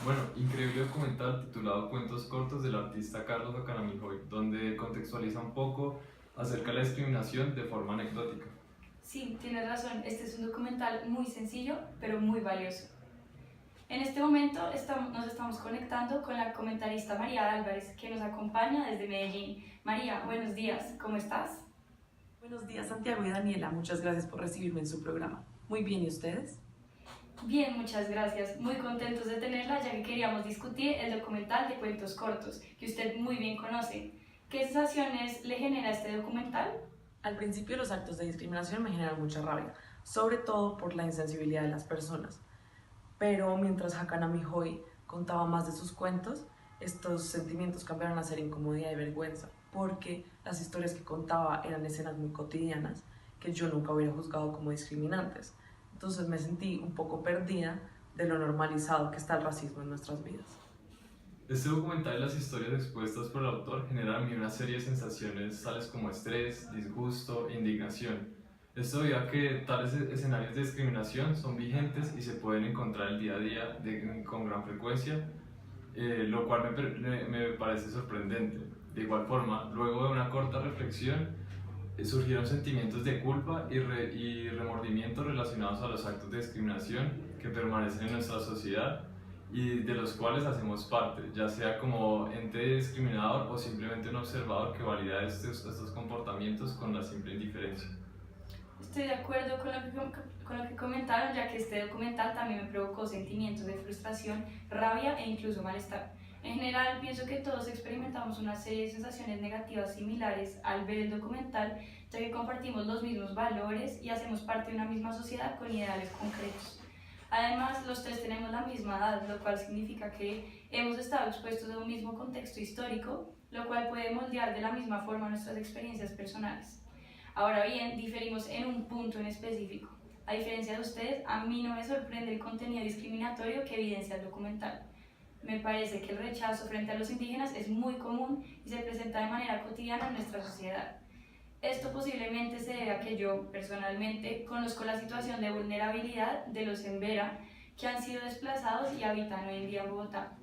Bueno, increíble documental titulado Cuentos cortos del artista Carlos Acanamijoy, donde contextualiza un poco acerca de la discriminación de forma anecdótica. Sí, tienes razón, este es un documental muy sencillo, pero muy valioso. En este momento nos estamos conectando con la comentarista María Álvarez, que nos acompaña desde Medellín. María, buenos días, ¿cómo estás? Buenos días, Santiago y Daniela. Muchas gracias por recibirme en su programa. Muy bien, ¿y ustedes? Bien, muchas gracias. Muy contentos de tenerla, ya que queríamos discutir el documental de cuentos cortos, que usted muy bien conoce. ¿Qué sensaciones le genera este documental? Al principio los actos de discriminación me generan mucha rabia, sobre todo por la insensibilidad de las personas. Pero mientras Hakanami Hoy contaba más de sus cuentos, estos sentimientos cambiaron a ser incomodidad y vergüenza, porque las historias que contaba eran escenas muy cotidianas que yo nunca hubiera juzgado como discriminantes. Entonces me sentí un poco perdida de lo normalizado que está el racismo en nuestras vidas. Este documental y las historias expuestas por el autor generan en mí una serie de sensaciones tales como estrés, disgusto e indignación. Esto debido a que tales escenarios de discriminación son vigentes y se pueden encontrar el día a día con gran frecuencia, lo cual me parece sorprendente. De igual forma, luego de una corta reflexión, surgieron sentimientos de culpa y remordimiento relacionados a los actos de discriminación que permanecen en nuestra sociedad y de los cuales hacemos parte, ya sea como ente discriminador o simplemente un observador que valida estos comportamientos con la simple indiferencia. Estoy de acuerdo con lo que comentaron, ya que este documental también me provocó sentimientos de frustración, rabia e incluso malestar. En general, pienso que todos experimentamos una serie de sensaciones negativas similares al ver el documental, ya que compartimos los mismos valores y hacemos parte de una misma sociedad con ideales concretos. Además, los tres tenemos la misma edad, lo cual significa que hemos estado expuestos a un mismo contexto histórico, lo cual puede moldear de la misma forma nuestras experiencias personales. Ahora bien, diferimos en un punto en específico. A diferencia de ustedes, a mí no me sorprende el contenido discriminatorio que evidencia el documental. Me parece que el rechazo frente a los indígenas es muy común y se presenta de manera cotidiana en nuestra sociedad. Esto posiblemente se debe a que yo, personalmente, conozco la situación de vulnerabilidad de los Embera que han sido desplazados y habitan hoy en día en Bogotá.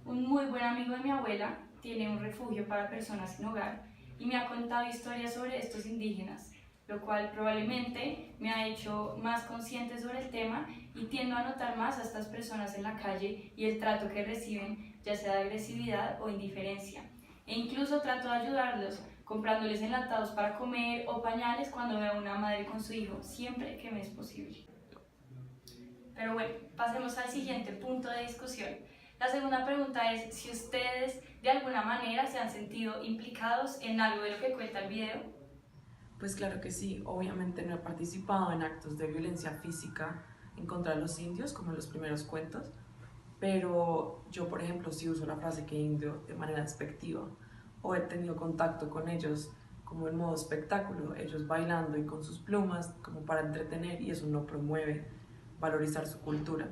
Un muy buen amigo de mi abuela tiene un refugio para personas sin hogar y me ha contado historias sobre estos indígenas, lo cual probablemente me ha hecho más consciente sobre el tema y tiendo a notar más a estas personas en la calle y el trato que reciben, ya sea de agresividad o indiferencia. E incluso trato de ayudarlos, comprándoles enlatados para comer o pañales cuando veo a una madre con su hijo, siempre que me es posible. Pero bueno, pasemos al siguiente punto de discusión. La segunda pregunta es si ustedes de alguna manera se han sentido implicados en algo de lo que cuenta el video. Pues claro que sí, obviamente no he participado en actos de violencia física en contra de los indios, como en los primeros cuentos, pero yo, por ejemplo, sí uso la frase que indio de manera despectiva, o he tenido contacto con ellos como en modo espectáculo, ellos bailando y con sus plumas como para entretener, y eso no promueve valorizar su cultura.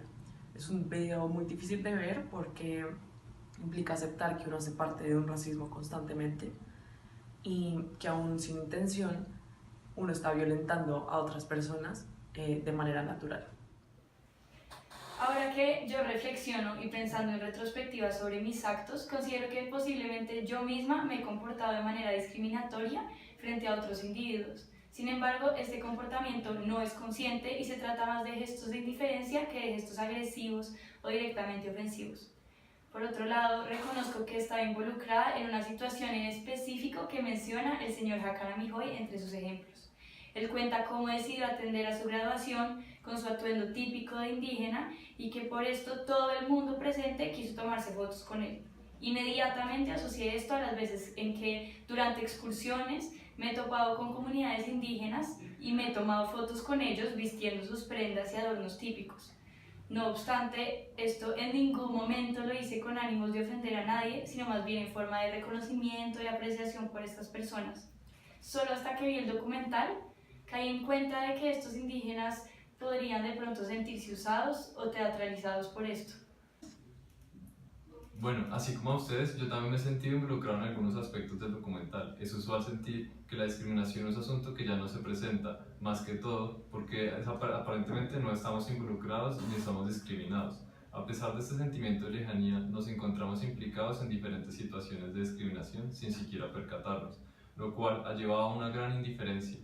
Es un video muy difícil de ver porque implica aceptar que uno hace parte de un racismo constantemente y que aún sin intención uno está violentando a otras personas de manera natural. Ahora que yo reflexiono y pensando en retrospectiva sobre mis actos, considero que posiblemente yo misma me he comportado de manera discriminatoria frente a otros individuos. Sin embargo, este comportamiento no es consciente y se trata más de gestos de indiferencia que de gestos agresivos o directamente ofensivos. Por otro lado, reconozco que estaba involucrada en una situación en específico que menciona el señor Hakanami Hoy entre sus ejemplos. Él cuenta cómo decidió atender a su graduación con su atuendo típico de indígena y que por esto todo el mundo presente quiso tomarse fotos con él. Inmediatamente asocié esto a las veces en que durante excursiones me he topado con comunidades indígenas y me he tomado fotos con ellos vistiendo sus prendas y adornos típicos. No obstante, esto en ningún momento lo hice con ánimos de ofender a nadie, sino más bien en forma de reconocimiento y apreciación por estas personas. Solo hasta que vi el documental, caí en cuenta de que estos indígenas podrían de pronto sentirse usados o teatralizados por esto. Bueno, así como a ustedes, yo también me he sentido involucrado en algunos aspectos del documental. Es usual sentir que la discriminación es un asunto que ya no se presenta, más que todo porque aparentemente no estamos involucrados ni estamos discriminados. A pesar de este sentimiento de lejanía, nos encontramos implicados en diferentes situaciones de discriminación sin siquiera percatarnos, lo cual ha llevado a una gran indiferencia.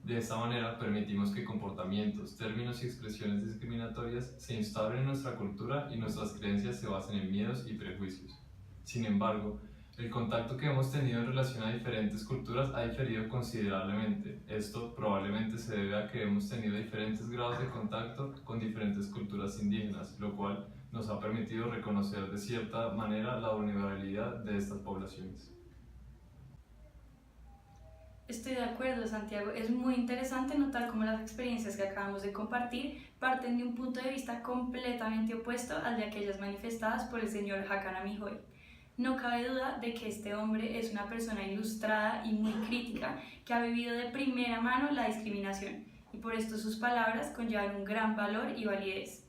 De esta manera, permitimos que comportamientos, términos y expresiones discriminatorias se instauren en nuestra cultura y nuestras creencias se basen en miedos y prejuicios. Sin embargo, el contacto que hemos tenido en relación a diferentes culturas ha diferido considerablemente. Esto probablemente se debe a que hemos tenido diferentes grados de contacto con diferentes culturas indígenas, lo cual nos ha permitido reconocer de cierta manera la vulnerabilidad de estas poblaciones. Estoy de acuerdo, Santiago. Es muy interesante notar cómo las experiencias que acabamos de compartir parten de un punto de vista completamente opuesto al de aquellas manifestadas por el señor Hakan Amijoy. No cabe duda de que este hombre es una persona ilustrada y muy crítica que ha vivido de primera mano la discriminación y por esto sus palabras conllevan un gran valor y validez.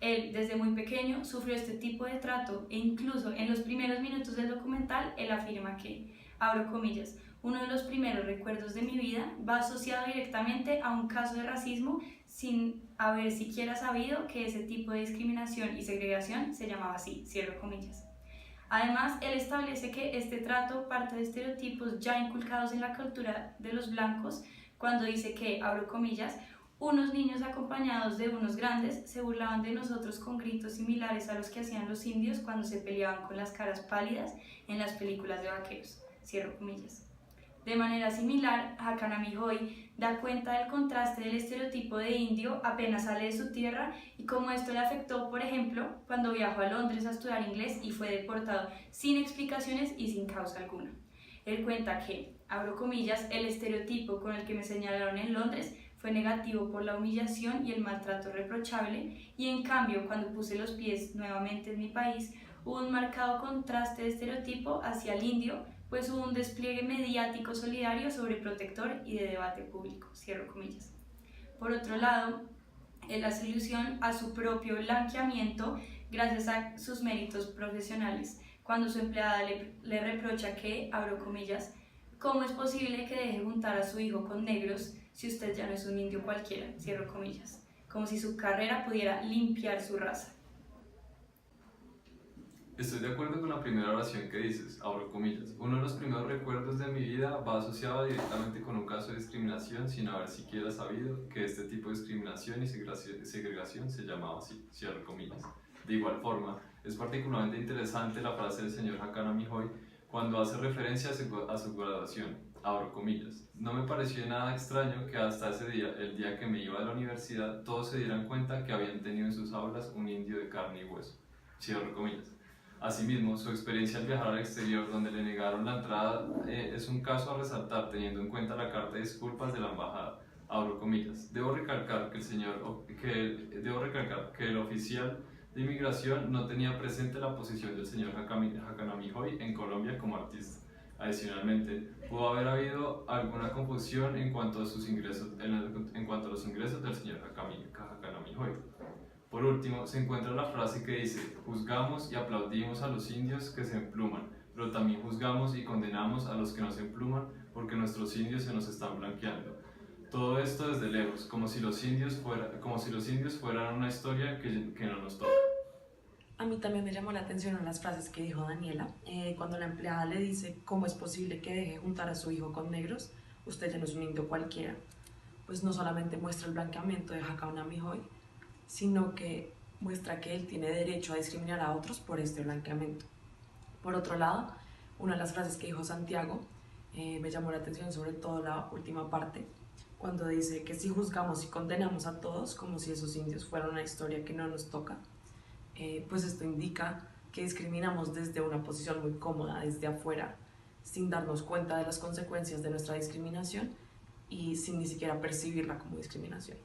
Él, desde muy pequeño, sufrió este tipo de trato e incluso en los primeros minutos del documental, él afirma que, abro comillas, uno de los primeros recuerdos de mi vida va asociado directamente a un caso de racismo sin haber siquiera sabido que ese tipo de discriminación y segregación se llamaba así, cierro comillas. Además, él establece que este trato parte de estereotipos ya inculcados en la cultura de los blancos cuando dice que, abro comillas, unos niños acompañados de unos grandes se burlaban de nosotros con gritos similares a los que hacían los indios cuando se peleaban con las caras pálidas en las películas de vaqueros, cierro comillas. De manera similar, Hakan Amijoy da cuenta del contraste del estereotipo de indio apenas sale de su tierra y cómo esto le afectó, por ejemplo, cuando viajó a Londres a estudiar inglés y fue deportado sin explicaciones y sin causa alguna. Él cuenta que, abro comillas, el estereotipo con el que me señalaron en Londres fue negativo por la humillación y el maltrato reprochable y en cambio cuando puse los pies nuevamente en mi país hubo un marcado contraste de estereotipo hacia el indio, pues hubo un despliegue mediático solidario sobreprotector y de debate público, cierro comillas. Por otro lado, él hace alusión a su propio blanqueamiento gracias a sus méritos profesionales, cuando su empleada le reprocha que, abro comillas, ¿cómo es posible que deje juntar a su hijo con negros si usted ya no es un indio cualquiera? Cierro comillas, como si su carrera pudiera limpiar su raza. Estoy de acuerdo con la primera oración que dices, abro comillas. Uno de los primeros recuerdos de mi vida va asociado directamente con un caso de discriminación sin haber siquiera sabido que este tipo de discriminación y segregación se llamaba así, cierro comillas. De igual forma, es particularmente interesante la frase del señor Hakan Amijoy cuando hace referencia a su graduación, abro comillas. No me pareció nada extraño que hasta ese día, el día que me iba a la universidad, todos se dieran cuenta que habían tenido en sus aulas un indio de carne y hueso, cierro comillas. Asimismo, su experiencia al viajar al exterior, donde le negaron la entrada, es un caso a resaltar teniendo en cuenta la carta de disculpas de la embajada. Abro comillas. Debo recalcar que el oficial de inmigración no tenía presente la posición del señor Hakan Amijoy en Colombia como artista. Adicionalmente, pudo haber habido alguna confusión en cuanto a los ingresos del señor Hakan Amijoy. Por último, se encuentra la frase que dice, juzgamos y aplaudimos a los indios que se empluman, pero también juzgamos y condenamos a los que no se empluman porque nuestros indios se nos están blanqueando. Todo esto desde lejos, como si los indios fueran una historia que no nos toca. A mí también me llamó la atención las frases que dijo Daniela, cuando la empleada le dice, ¿cómo es posible que deje juntar a su hijo con negros? Usted ya no es un indio cualquiera. Pues no solamente muestra el blanqueamiento de Hakan Amijoy, sino que muestra que él tiene derecho a discriminar a otros por este blanqueamiento. Por otro lado, una de las frases que dijo Santiago me llamó la atención, sobre todo la última parte, cuando dice que si juzgamos y condenamos a todos como si esos indios fueran una historia que no nos toca, pues esto indica que discriminamos desde una posición muy cómoda, desde afuera, sin darnos cuenta de las consecuencias de nuestra discriminación y sin ni siquiera percibirla como discriminación.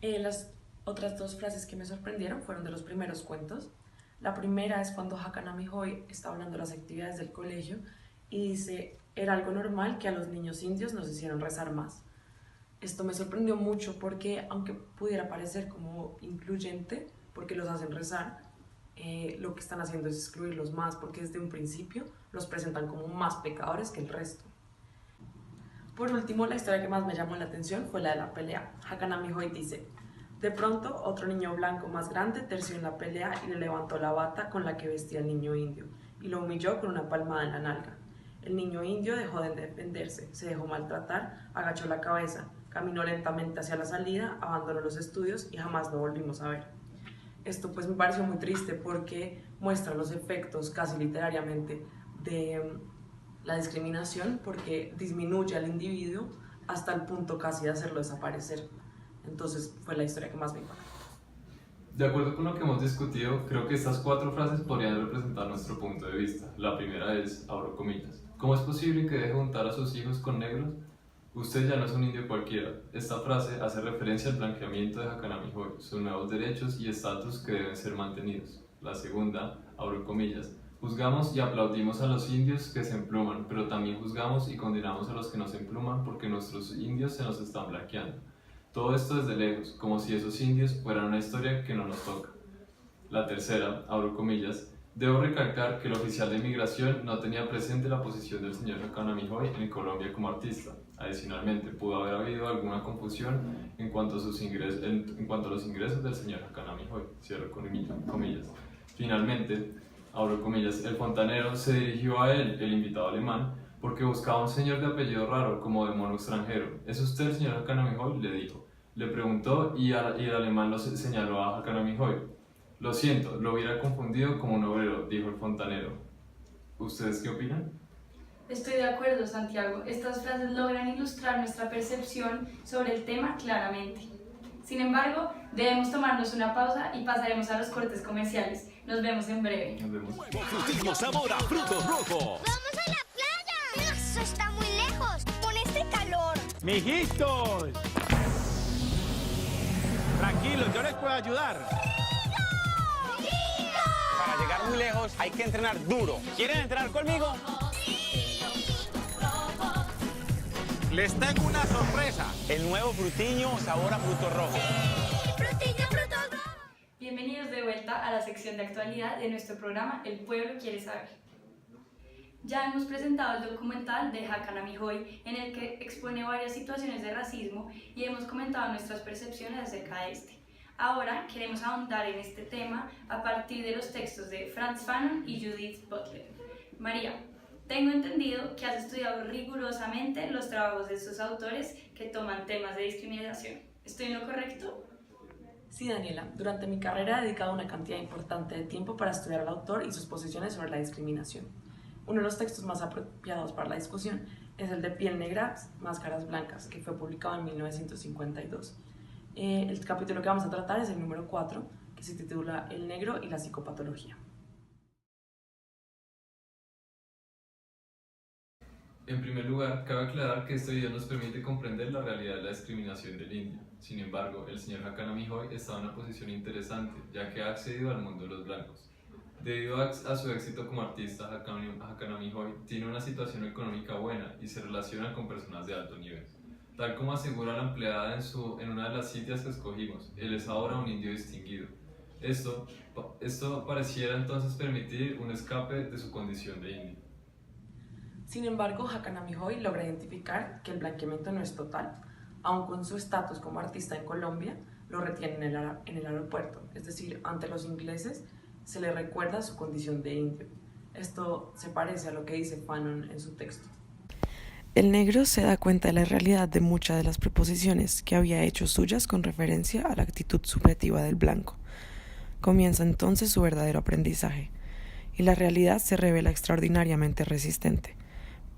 Las otras dos frases que me sorprendieron fueron de los primeros cuentos. La primera es cuando Hakan Amijoy está hablando de las actividades del colegio y dice, era algo normal que a los niños indios nos hicieran rezar más. Esto me sorprendió mucho porque, aunque pudiera parecer como incluyente, porque los hacen rezar, lo que están haciendo es excluirlos más, porque desde un principio los presentan como más pecadores que el resto. Por último, la historia que más me llamó la atención fue la de la pelea. Hakan Amijoy dice, De pronto, otro niño blanco más grande terció en la pelea y le levantó la bata con la que vestía el niño indio y lo humilló con una palmada en la nalga. El niño indio dejó de defenderse, se dejó maltratar, agachó la cabeza, caminó lentamente hacia la salida, abandonó los estudios y jamás lo volvimos a ver. Esto pues me pareció muy triste porque muestra los efectos casi literariamente de la discriminación, porque disminuye al individuo hasta el punto casi de hacerlo desaparecer. Entonces fue la historia que más me impactó. De acuerdo con lo que hemos discutido, creo que estas 4 frases podrían representar nuestro punto de vista. La primera es, abro comillas, ¿cómo es posible que deje juntar a sus hijos con negros? Usted ya no es un indio cualquiera. Esta frase hace referencia al blanqueamiento de Hakanami-Hoy, sus nuevos derechos y estatus que deben ser mantenidos. La segunda, abro comillas, juzgamos y aplaudimos a los indios que se empluman, pero también juzgamos y condenamos a los que no se empluman porque nuestros indios se nos están blanqueando. Todo esto desde lejos, como si esos indios fueran una historia que no nos toca. La tercera, abro comillas, debo recalcar que el oficial de migración no tenía presente la posición del señor Hakanami-Hoy en Colombia como artista. Adicionalmente, pudo haber habido alguna confusión en cuanto a los ingresos del señor Hakanami-Hoy. Cierro comillas. Finalmente, abro comillas, el fontanero se dirigió a él, el invitado alemán, porque buscaba un señor de apellido raro, como de mono extranjero. ¿Es usted el señor Hakanami-Hoy? Le dijo. Le preguntó y el alemán lo señaló a Hakanami-Hoy. Lo siento, lo hubiera confundido como un obrero, dijo el fontanero. ¿Ustedes qué opinan? Estoy de acuerdo, Santiago. Estas frases logran ilustrar nuestra percepción sobre el tema claramente. Sin embargo, debemos tomarnos una pausa y pasaremos a los cortes comerciales. Nos vemos en breve. Nos vemos. Frutiño sabor a frutos rojos. ¡Vamos a la playa! ¡Eso está muy lejos! ¡Con este calor! ¡Mijitos! Tranquilos, yo les puedo ayudar. Para llegar muy lejos hay que entrenar duro. ¿Quieren entrenar conmigo? Les tengo una sorpresa. El nuevo Frutiño sabor a frutos rojos. ¡Frutiño, frutos rojos! Bienvenidos de vuelta a la sección de actualidad de nuestro programa El Pueblo Quiere Saber. Ya hemos presentado el documental de Hakanami-Hoy, en el que expone varias situaciones de racismo y hemos comentado nuestras percepciones acerca de este. Ahora queremos ahondar en este tema a partir de los textos de Frantz Fanon y Judith Butler. María, tengo entendido que has estudiado rigurosamente los trabajos de estos autores que toman temas de discriminación. ¿Estoy en lo correcto? Sí, Daniela, durante mi carrera he dedicado una cantidad importante de tiempo para estudiar al autor y sus posiciones sobre la discriminación. Uno de los textos más apropiados para la discusión es el de Piel Negra, Máscaras Blancas, que fue publicado en 1952. El capítulo que vamos a tratar es el número 4, que se titula El negro y la psicopatología. En primer lugar, cabe aclarar que este video nos permite comprender la realidad de la discriminación del indio. Sin embargo, el señor Hakanami-Hoy está en una posición interesante, ya que ha accedido al mundo de los blancos. Debido a su éxito como artista, Hakanami-Hoy tiene una situación económica buena y se relaciona con personas de alto nivel. Tal como asegura la empleada en una de las citas que escogimos, él es ahora un indio distinguido. Esto pareciera entonces permitir un escape de su condición de indio. Sin embargo, Hakanami-Hoy logra identificar que el blanqueamiento no es total. Aun con su estatus como artista en Colombia, lo retiene en el aeropuerto, es decir, ante los ingleses se le recuerda su condición de indio. Esto se parece a lo que dice Fanon en su texto. El negro se da cuenta de la realidad de muchas de las preposiciones que había hecho suyas con referencia a la actitud subjetiva del blanco. Comienza entonces su verdadero aprendizaje, y la realidad se revela extraordinariamente resistente.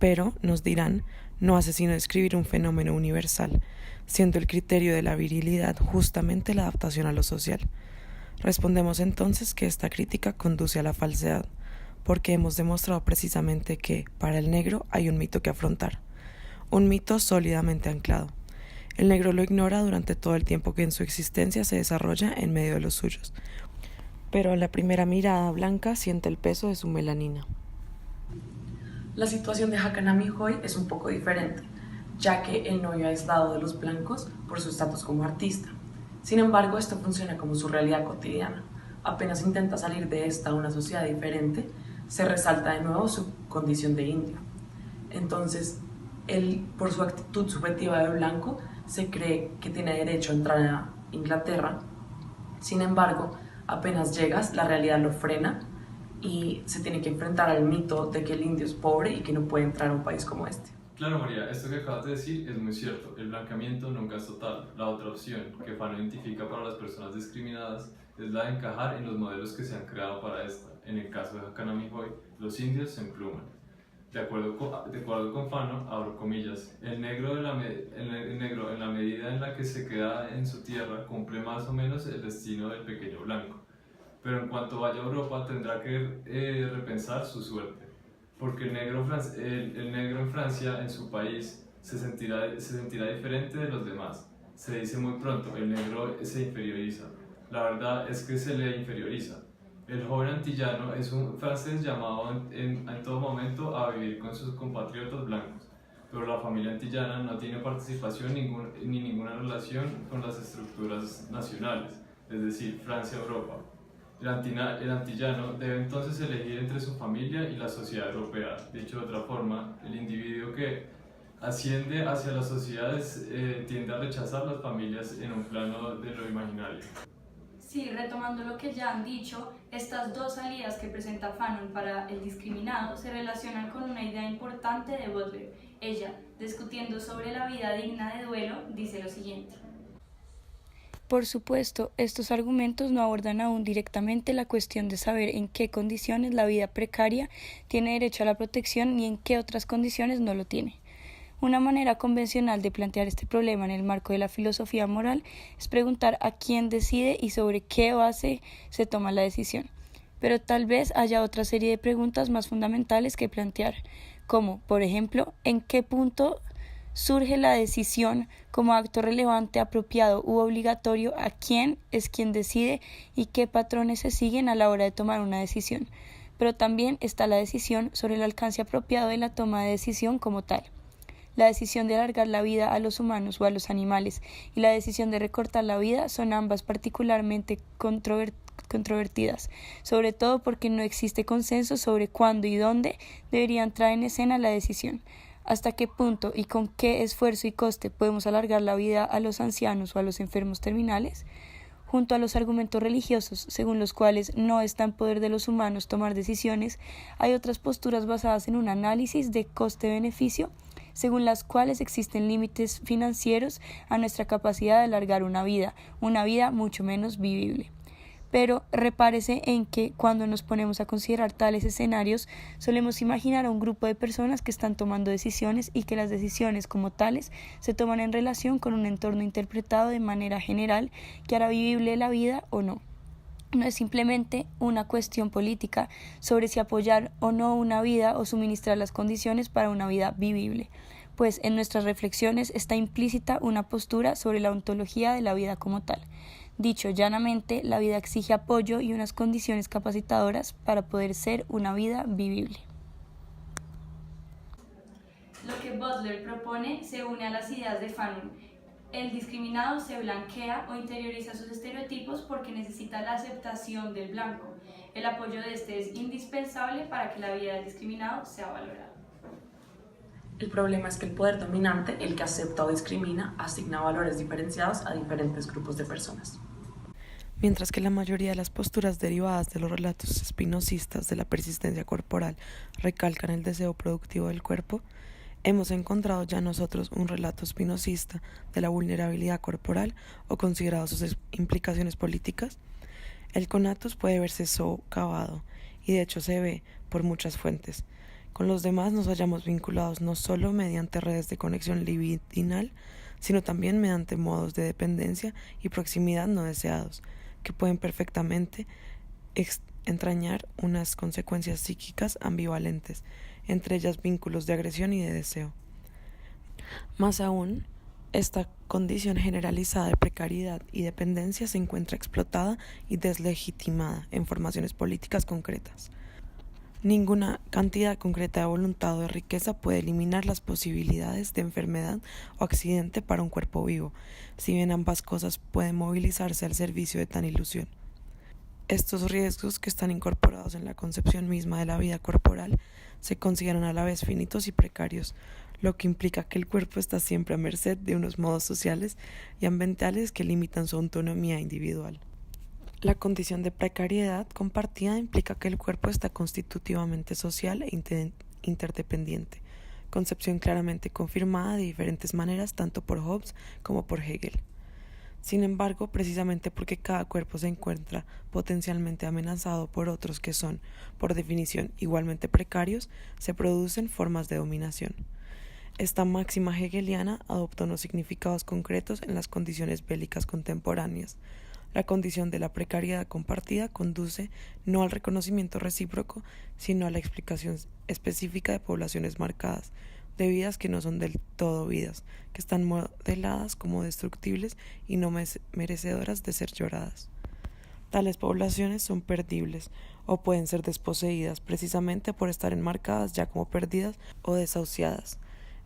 Pero, nos dirán, no hace sino describir un fenómeno universal, siendo el criterio de la virilidad justamente la adaptación a lo social. Respondemos entonces que esta crítica conduce a la falsedad, porque hemos demostrado precisamente que, para el negro, hay un mito que afrontar, un mito sólidamente anclado. El negro lo ignora durante todo el tiempo que en su existencia se desarrolla en medio de los suyos, pero a la primera mirada blanca siente el peso de su melanina. La situación de Hakanami-Hoy es un poco diferente, ya que él no vive aislado de los blancos por su estatus como artista. Sin embargo, esto funciona como su realidad cotidiana. Apenas intenta salir de esta a una sociedad diferente, se resalta de nuevo su condición de indio. Entonces, él, por su actitud subjetiva de blanco, se cree que tiene derecho a entrar a Inglaterra. Sin embargo, apenas llegas, la realidad lo frena y se tiene que enfrentar al mito de que el indio es pobre y que no puede entrar a un país como este. Claro, María, esto que acabas de decir es muy cierto. El blanqueamiento nunca es total. La otra opción que Fano identifica para las personas discriminadas es la de encajar en los modelos que se han creado para esta. En el caso de Hakanami Hoy, los indios se empluman. De acuerdo con Fano, abro comillas, el negro en la medida en la que se queda en su tierra cumple más o menos el destino del pequeño blanco. Pero en cuanto vaya a Europa tendrá que repensar su suerte. Porque el negro en Francia, en su país, se sentirá diferente de los demás. Se dice muy pronto, el negro se inferioriza. La verdad es que se le inferioriza. El joven antillano es un francés llamado en todo momento a vivir con sus compatriotas blancos, pero la familia antillana no tiene participación ni ninguna relación con las estructuras nacionales, es decir, Francia-Europa. El antillano debe entonces elegir entre su familia y la sociedad europea. Dicho de otra forma, el individuo que asciende hacia las sociedades tiende a rechazar las familias en un plano de lo imaginario. Sí, retomando lo que ya han dicho, estas dos salidas que presenta Fanon para el discriminado se relacionan con una idea importante de Butler. Ella, discutiendo sobre la vida digna de duelo, dice lo siguiente. Por supuesto, estos argumentos no abordan aún directamente la cuestión de saber en qué condiciones la vida precaria tiene derecho a la protección y en qué otras condiciones no lo tiene. Una manera convencional de plantear este problema en el marco de la filosofía moral es preguntar a quién decide y sobre qué base se toma la decisión. Pero tal vez haya otra serie de preguntas más fundamentales que plantear, como, por ejemplo, ¿en qué punto surge la decisión como acto relevante, apropiado u obligatorio? ¿A quién es quien decide y qué patrones se siguen a la hora de tomar una decisión? Pero también está la decisión sobre el alcance apropiado de la toma de decisión como tal. La decisión de alargar la vida a los humanos o a los animales y la decisión de recortar la vida son ambas particularmente controvertidas, sobre todo porque no existe consenso sobre cuándo y dónde debería entrar en escena la decisión. Hasta qué punto y con qué esfuerzo y coste podemos alargar la vida a los ancianos o a los enfermos terminales. Junto a los argumentos religiosos, según los cuales no está en poder de los humanos tomar decisiones, hay otras posturas basadas en un análisis de coste-beneficio, según las cuales existen límites financieros a nuestra capacidad de alargar una vida mucho menos vivible. Pero repárese en que cuando nos ponemos a considerar tales escenarios, solemos imaginar a un grupo de personas que están tomando decisiones y que las decisiones como tales se toman en relación con un entorno interpretado de manera general que hará vivible la vida o no. No es simplemente una cuestión política sobre si apoyar o no una vida o suministrar las condiciones para una vida vivible, pues en nuestras reflexiones está implícita una postura sobre la ontología de la vida como tal. Dicho llanamente, la vida exige apoyo y unas condiciones capacitadoras para poder ser una vida vivible. Lo que Butler propone se une a las ideas de Fanon. El discriminado se blanquea o interioriza sus estereotipos porque necesita la aceptación del blanco. El apoyo de este es indispensable para que la vida del discriminado sea valorada. El problema es que el poder dominante, el que acepta o discrimina, asigna valores diferenciados a diferentes grupos de personas. Mientras que la mayoría de las posturas derivadas de los relatos espinocistas de la persistencia corporal recalcan el deseo productivo del cuerpo, hemos encontrado ya nosotros un relato espinosista de la vulnerabilidad corporal o considerado sus implicaciones políticas. El conatus puede verse socavado, y de hecho se ve por muchas fuentes. Con los demás nos hallamos vinculados no solo mediante redes de conexión libidinal, sino también mediante modos de dependencia y proximidad no deseados, que pueden perfectamente entrañar unas consecuencias psíquicas ambivalentes, entre ellas vínculos de agresión y de deseo. Más aún, esta condición generalizada de precariedad y dependencia se encuentra explotada y deslegitimada en formaciones políticas concretas. Ninguna cantidad concreta de voluntad o de riqueza puede eliminar las posibilidades de enfermedad o accidente para un cuerpo vivo, si bien ambas cosas pueden movilizarse al servicio de tan ilusión. Estos riesgos, que están incorporados en la concepción misma de la vida corporal, se consideran a la vez finitos y precarios, lo que implica que el cuerpo está siempre a merced de unos modos sociales y ambientales que limitan su autonomía individual. La condición de precariedad compartida implica que el cuerpo está constitutivamente social e interdependiente, concepción claramente confirmada de diferentes maneras tanto por Hobbes como por Hegel. Sin embargo, precisamente porque cada cuerpo se encuentra potencialmente amenazado por otros que son, por definición, igualmente precarios, se producen formas de dominación. Esta máxima hegeliana adopta unos significados concretos en las condiciones bélicas contemporáneas. La condición de la precariedad compartida conduce no al reconocimiento recíproco, sino a la explicación específica de poblaciones marcadas, de vidas que no son del todo vidas, que están modeladas como destructibles y no merecedoras de ser lloradas. Tales poblaciones son perdibles o pueden ser desposeídas precisamente por estar enmarcadas ya como perdidas o desahuciadas.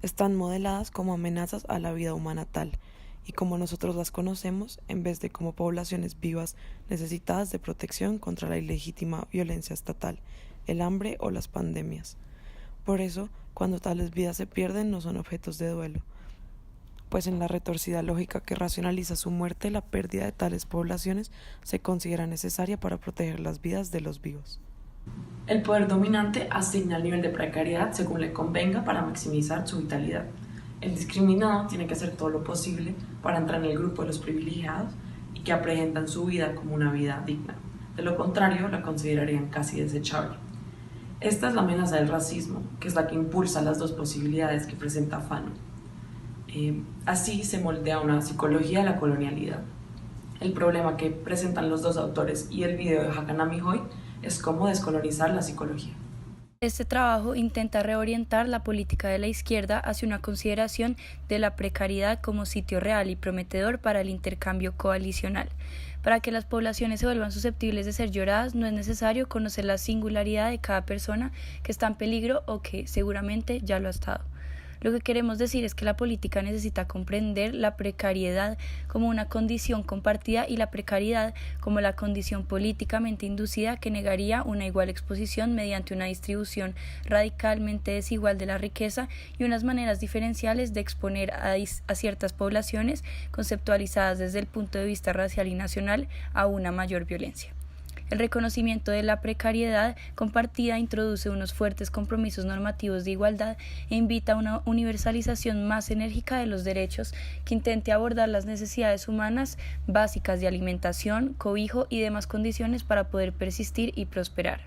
Están modeladas como amenazas a la vida humana tal, y como nosotros las conocemos, en vez de como poblaciones vivas necesitadas de protección contra la ilegítima violencia estatal, el hambre o las pandemias. Por eso, cuando tales vidas se pierden, no son objetos de duelo, pues en la retorcida lógica que racionaliza su muerte, la pérdida de tales poblaciones se considera necesaria para proteger las vidas de los vivos. El poder dominante asigna el nivel de precariedad según le convenga para maximizar su vitalidad. El discriminado tiene que hacer todo lo posible para entrar en el grupo de los privilegiados y que aprehendan su vida como una vida digna. De lo contrario, la considerarían casi desechable. Esta es la amenaza del racismo, que es la que impulsa las dos posibilidades que presenta Fanon. Así se moldea una psicología de la colonialidad. El problema que presentan los dos autores y el video de Hakan Amijoy es cómo descolonizar la psicología. Este trabajo intenta reorientar la política de la izquierda hacia una consideración de la precariedad como sitio real y prometedor para el intercambio coalicional. Para que las poblaciones se vuelvan susceptibles de ser lloradas, no es necesario conocer la singularidad de cada persona que está en peligro o que seguramente ya lo ha estado. Lo que queremos decir es que la política necesita comprender la precariedad como una condición compartida y la precariedad como la condición políticamente inducida que negaría una igual exposición mediante una distribución radicalmente desigual de la riqueza y unas maneras diferenciales de exponer a ciertas poblaciones conceptualizadas desde el punto de vista racial y nacional a una mayor violencia. El reconocimiento de la precariedad compartida introduce unos fuertes compromisos normativos de igualdad e invita a una universalización más enérgica de los derechos que intente abordar las necesidades humanas básicas de alimentación, cobijo y demás condiciones para poder persistir y prosperar.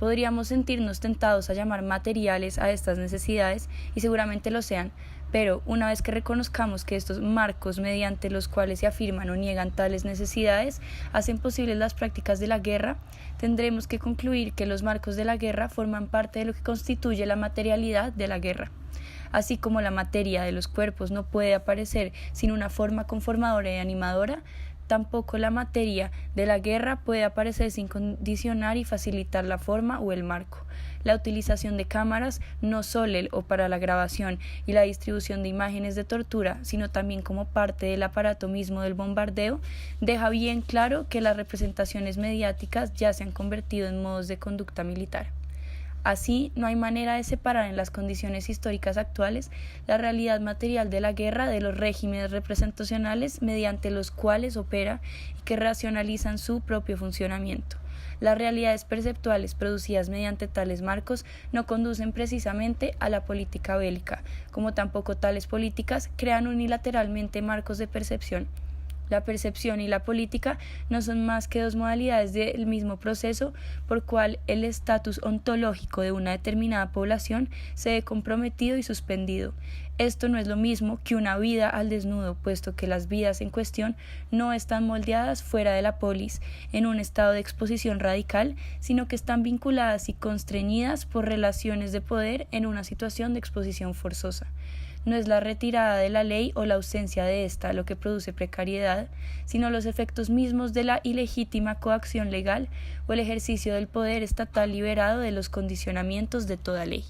Podríamos sentirnos tentados a llamar materiales a estas necesidades, y seguramente lo sean, pero una vez que reconozcamos que estos marcos mediante los cuales se afirman o niegan tales necesidades hacen posibles las prácticas de la guerra, tendremos que concluir que los marcos de la guerra forman parte de lo que constituye la materialidad de la guerra. Así como la materia de los cuerpos no puede aparecer sin una forma conformadora y animadora, tampoco la materia de la guerra puede aparecer sin condicionar y facilitar la forma o el marco. La utilización de cámaras, no solo o para la grabación y la distribución de imágenes de tortura, sino también como parte del aparato mismo del bombardeo, deja bien claro que las representaciones mediáticas ya se han convertido en modos de conducta militar. Así, no hay manera de separar en las condiciones históricas actuales la realidad material de la guerra de los regímenes representacionales mediante los cuales opera y que racionalizan su propio funcionamiento. Las realidades perceptuales producidas mediante tales marcos no conducen precisamente a la política bélica, como tampoco tales políticas crean unilateralmente marcos de percepción. La percepción y la política no son más que dos modalidades del mismo proceso por cual el estatus ontológico de una determinada población se ve comprometido y suspendido. Esto no es lo mismo que una vida al desnudo, puesto que las vidas en cuestión no están moldeadas fuera de la polis, en un estado de exposición radical, sino que están vinculadas y constreñidas por relaciones de poder en una situación de exposición forzosa. No es la retirada de la ley o la ausencia de ésta lo que produce precariedad, sino los efectos mismos de la ilegítima coacción legal o el ejercicio del poder estatal liberado de los condicionamientos de toda ley.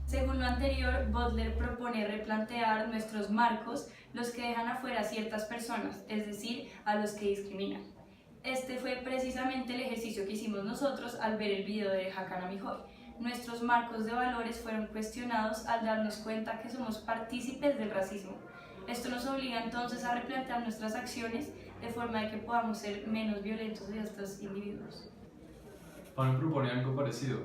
Según lo anterior, Butler propone replantear nuestros marcos, los que dejan afuera a ciertas personas, es decir, a los que discriminan. Este fue precisamente el ejercicio que hicimos nosotros al ver el video de Hakan Amijoy. Nuestros marcos de valores fueron cuestionados al darnos cuenta que somos partícipes del racismo. Esto nos obliga entonces a replantear nuestras acciones de forma de que podamos ser menos violentos hacia estos individuos. Fanon propone algo parecido.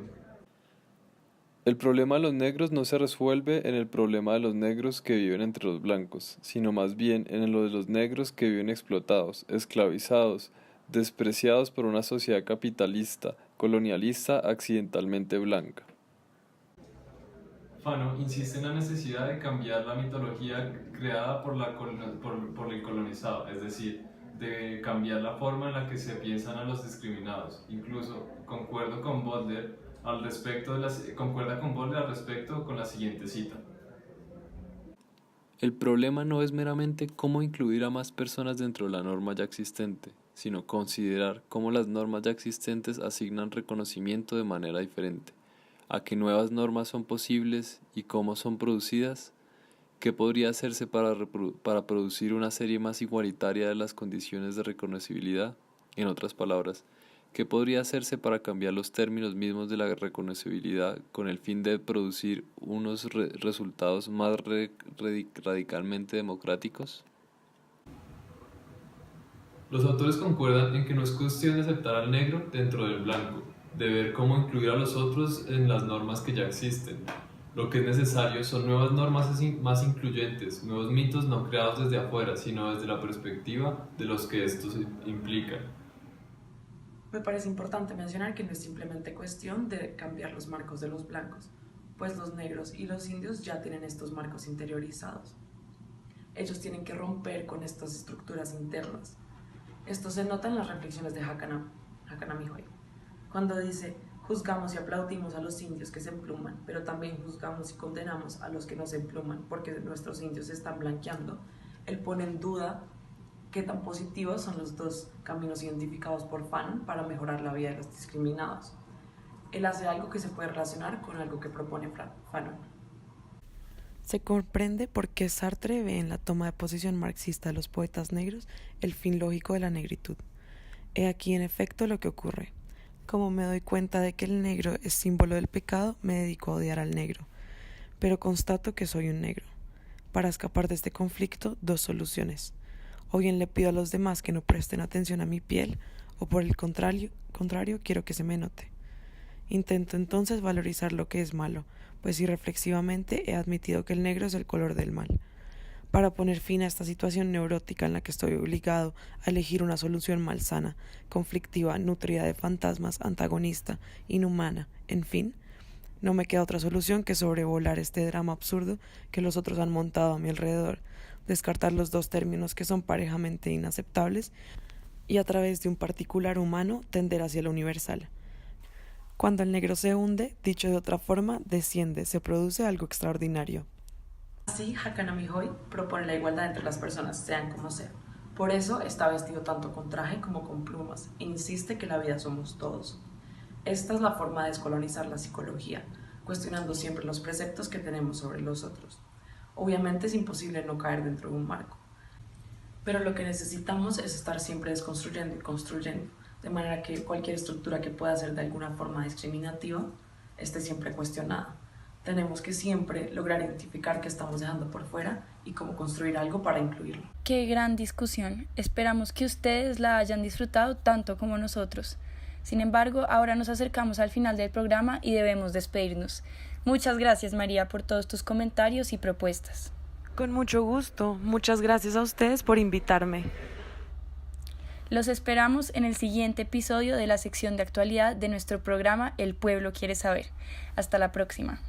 El problema de los negros no se resuelve en el problema de los negros que viven entre los blancos, sino más bien en lo de los negros que viven explotados, esclavizados, despreciados por una sociedad capitalista, colonialista, accidentalmente blanca. Fanon insiste en la necesidad de cambiar la mitología creada por el colonizado, es decir, de cambiar la forma en la que se piensan a los discriminados. Incluso concuerda con Butler al respecto con la siguiente cita. El problema no es meramente cómo incluir a más personas dentro de la norma ya existente, sino considerar cómo las normas ya existentes asignan reconocimiento de manera diferente, a qué nuevas normas son posibles y cómo son producidas, qué podría hacerse para producir una serie más igualitaria de las condiciones de reconocibilidad, en otras palabras, qué podría hacerse para cambiar los términos mismos de la reconocibilidad con el fin de producir unos resultados más radicalmente democráticos. Los autores concuerdan en que no es cuestión de aceptar al negro dentro del blanco, de ver cómo incluir a los otros en las normas que ya existen. Lo que es necesario son nuevas normas más incluyentes, nuevos mitos no creados desde afuera, sino desde la perspectiva de los que estos implican. Me parece importante mencionar que no es simplemente cuestión de cambiar los marcos de los blancos, pues los negros y los indios ya tienen estos marcos interiorizados. Ellos tienen que romper con estas estructuras internas. Esto se nota en las reflexiones de Hakanami Hoy, cuando dice: juzgamos y aplaudimos a los indios que se empluman, pero también juzgamos y condenamos a los que no se empluman porque nuestros indios se están blanqueando. Él pone en duda qué tan positivos son los dos caminos identificados por Fanon para mejorar la vida de los discriminados. Él hace algo que se puede relacionar con algo que propone Fanon. Se comprende por qué Sartre ve en la toma de posición marxista de los poetas negros el fin lógico de la negritud. He aquí en efecto lo que ocurre. Como me doy cuenta de que el negro es símbolo del pecado, me dedico a odiar al negro. Pero constato que soy un negro. Para escapar de este conflicto, dos soluciones. O bien le pido a los demás que no presten atención a mi piel, o por el contrario quiero que se me note. Intento entonces valorizar lo que es malo, pues irreflexivamente he admitido que el negro es el color del mal. Para poner fin a esta situación neurótica en la que estoy obligado a elegir una solución malsana, conflictiva, nutrida de fantasmas, antagonista, inhumana, en fin, no me queda otra solución que sobrevolar este drama absurdo que los otros han montado a mi alrededor, descartar los dos términos que son parejamente inaceptables y a través de un particular humano tender hacia lo universal. Cuando el negro se hunde, dicho de otra forma, desciende, se produce algo extraordinario. Así, Hakanami Hoy propone la igualdad entre las personas, sean como sean. Por eso está vestido tanto con traje como con plumas e insiste que la vida somos todos. Esta es la forma de descolonizar la psicología, cuestionando siempre los preceptos que tenemos sobre los otros. Obviamente es imposible no caer dentro de un marco, pero lo que necesitamos es estar siempre desconstruyendo y construyendo, de manera que cualquier estructura que pueda ser de alguna forma discriminativa esté siempre cuestionada. Tenemos que siempre lograr identificar qué estamos dejando por fuera y cómo construir algo para incluirlo. Qué gran discusión. Esperamos que ustedes la hayan disfrutado tanto como nosotros. Sin embargo, ahora nos acercamos al final del programa y debemos despedirnos. Muchas gracias, María, por todos tus comentarios y propuestas. Con mucho gusto. Muchas gracias a ustedes por invitarme. Los esperamos en el siguiente episodio de la sección de actualidad de nuestro programa El Pueblo Quiere Saber. Hasta la próxima.